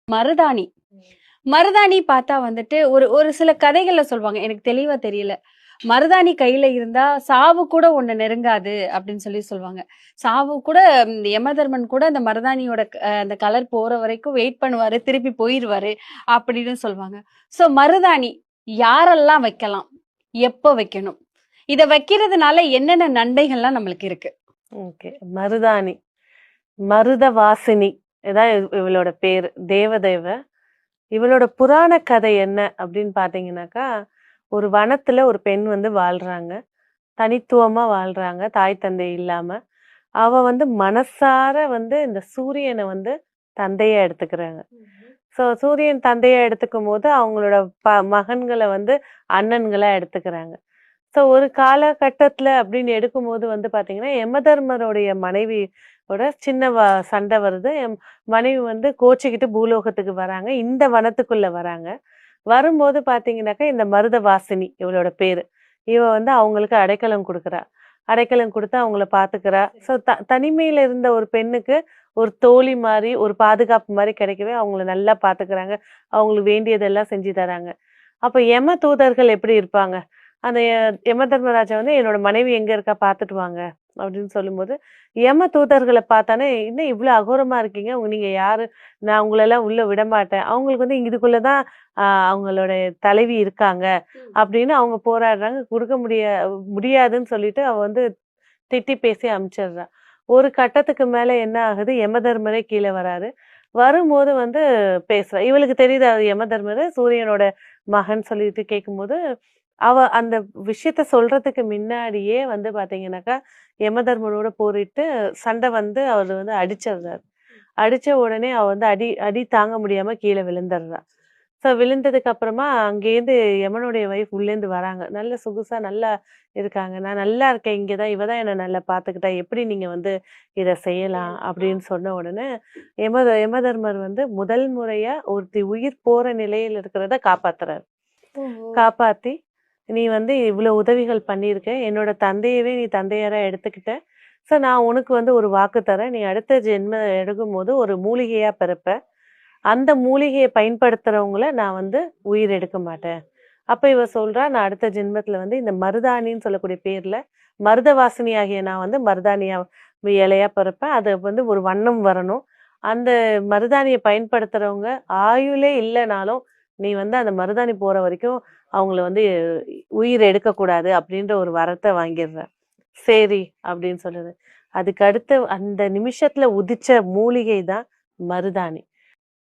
மருதாணி. மருதாணி பார்த்தா வந்துட்டு ஒரு ஒரு சில கதைகள்ல சொல்வாங்க. எனக்கு தெளிவா தெரியல. மருதாணி கையில இருந்தா சாவு கூட உன்ன நெருங்காது அப்படின்னு சொல்லுவாங்க. சாவு கூட யமதர்மன் கூட அந்த மருதாணியோட அந்த கலர் போற வரைக்கும் வெயிட் பண்ணுவாரு. திருப்பி போயிருவாரு அப்படின்னு சொல்வாங்க. சோ மருதாணி யாரெல்லாம் வைக்கலாம்? எப்போ வைக்கணும்? இத வைக்கிறதுனால என்னென்ன நன்மைகள்லாம் நம்மளுக்கு இருக்கு? ஓகே. மருதாணி, மருதவாசினி இதான் இவளோட பேரு. தேவதேவ. இவளோட புராண கதை என்ன அப்படின்னு பாத்தீங்கன்னாக்கா, ஒரு வனத்துல ஒரு பெண் வந்து வாழ்றாங்க. தனித்துவமா வாழ்றாங்க, தாய் தந்தை இல்லாம. அவ வந்து மனசார வந்து இந்த சூரியனை வந்து தந்தையா எடுத்துக்கிறாங்க. ஸோ சூரியன் தந்தையா எடுத்துக்கும்போது, அவங்களோட மகன்களை வந்து அண்ணன்களா எடுத்துக்கிறாங்க. ஸோ ஒரு காலகட்டத்துல அப்படின்னு எடுக்கும்போது வந்து பாத்தீங்கன்னா, யமதர்மருடைய மனைவியோட சின்ன சண்டை வருது. மனைவி வந்து கோச்சிக்கிட்டு பூலோகத்துக்கு வராங்க. இந்த வனத்துக்குள்ள வராங்க. வரும்போது பாத்தீங்கன்னாக்கா, இந்த மருதவாசினி இவளோட பேரு. இவ வந்து அவங்களுக்கு அடைக்கலம் குடுக்குறா. அடைக்கலம் குடுத்து அவங்கள பாத்துக்கிறா. ஸோ தனிமையில இருந்த ஒரு பெண்ணுக்கு ஒரு தோழி மாரி, ஒரு பாதுகாப்பு மாரி கிடைக்கவே அவங்கள நல்லா பாத்துக்கிறாங்க. அவங்களுக்கு வேண்டியதெல்லாம் செஞ்சு தராங்க. அப்ப யம தூதர்கள் எப்படி இருப்பாங்க? அந்த யம தர்மராஜா வந்து என்னோட மனைவி எங்க இருக்கா பாத்துட்டு வாங்க அப்படின்னு சொல்லும்போது, யம தூதர்களை பார்த்தானே, என்ன இவ்வளவு அகோரமா இருக்கீங்க, நீங்க யாரு, நான் உங்களெல்லாம் உள்ள விட மாட்டேன். அவங்களுக்கு வந்து இதுக்குள்ளதான் அவங்களோட தலைவி இருக்காங்க அப்படின்னு அவங்க போராடுறாங்க. கொடுக்க முடியாதுன்னு சொல்லிட்டு அவ வந்து திட்டி பேசி அனுப்பிச்சிடுறா. ஒரு கட்டத்துக்கு மேல என்ன ஆகுது, யமதர்மரே கீழே வராரு. வரும்போது வந்து பேசுறா. இவளுக்கு தெரியுது அது யமதர்மரு சூரியனோட மகன் சொல்லிட்டு கேட்கும்போது, அவ அந்த விஷயத்த சொல்றதுக்கு முன்னாடியே வந்து பாத்தீங்கன்னாக்கா, யமதர்மரோட போரிட்டு சண்டை வந்து அவரு வந்து அடிச்சிடுறாரு. அடிச்ச உடனே அவ வந்து அடி அடி தாங்க முடியாம கீழே விழுந்துடுறா. ஸோ விழுந்ததுக்கு அப்புறமா அங்கேருந்து யமனுடைய வைஃப் உள்ளேந்து வராங்க. நல்ல சொகுசா நல்லா இருக்காங்க. நான் நல்லா இருக்கேன். இங்க தான் இவ தான் என்ன நல்லா பார்த்துக்கிட்டா. எப்படி நீங்க வந்து இத செய்யலாம்? அப்படின்னு சொன்ன உடனே யமதர்மர் வந்து முதல் முறையா ஒருத்தி உயிர் போற நிலையில இருக்கிறத காப்பாத்துறாரு. காப்பாத்தி, நீ வந்து இவ்ளோ உதவிகள் பண்ணியிருக்க. என்னோட தந்தையவே நீ தந்தையரா எடுத்துக்கிட்ட. ஸோ நான் உனக்கு வந்து ஒரு வாக்கு தரேன். நீ அடுத்த ஜென்மம் எடுக்கும்போது ஒரு மூலிகையா பிறப்ப. அந்த மூலிகையை பயன்படுத்துறவங்கள நான் வந்து உயிர் எடுக்க மாட்டேன். அப்ப இவ சொல்றா, நான் அடுத்த ஜென்மத்துல வந்து இந்த மருதாணின்னு சொல்லக்கூடிய பேர்ல, மருத வாசினி ஆகிய நான் வந்து மருதாணியா இலையா பிறப்பேன். அது வந்து ஒரு வண்ணம் வரணும். அந்த மருதாணிய பயன்படுத்துறவங்க ஆயுளே இல்லனாலும், நீ வந்து அந்த மருதாணி போற வரைக்கும் அவங்கள வந்து உயிர் எடுக்கக்கூடாது அப்படின்ற ஒரு வரத்த வாங்கிடுற. சரி அப்படின்னு சொல்லுது. அதுக்கு அடுத்து அந்த நிமிஷத்துல உதிச்ச மூலிகை தான் மருதாணி.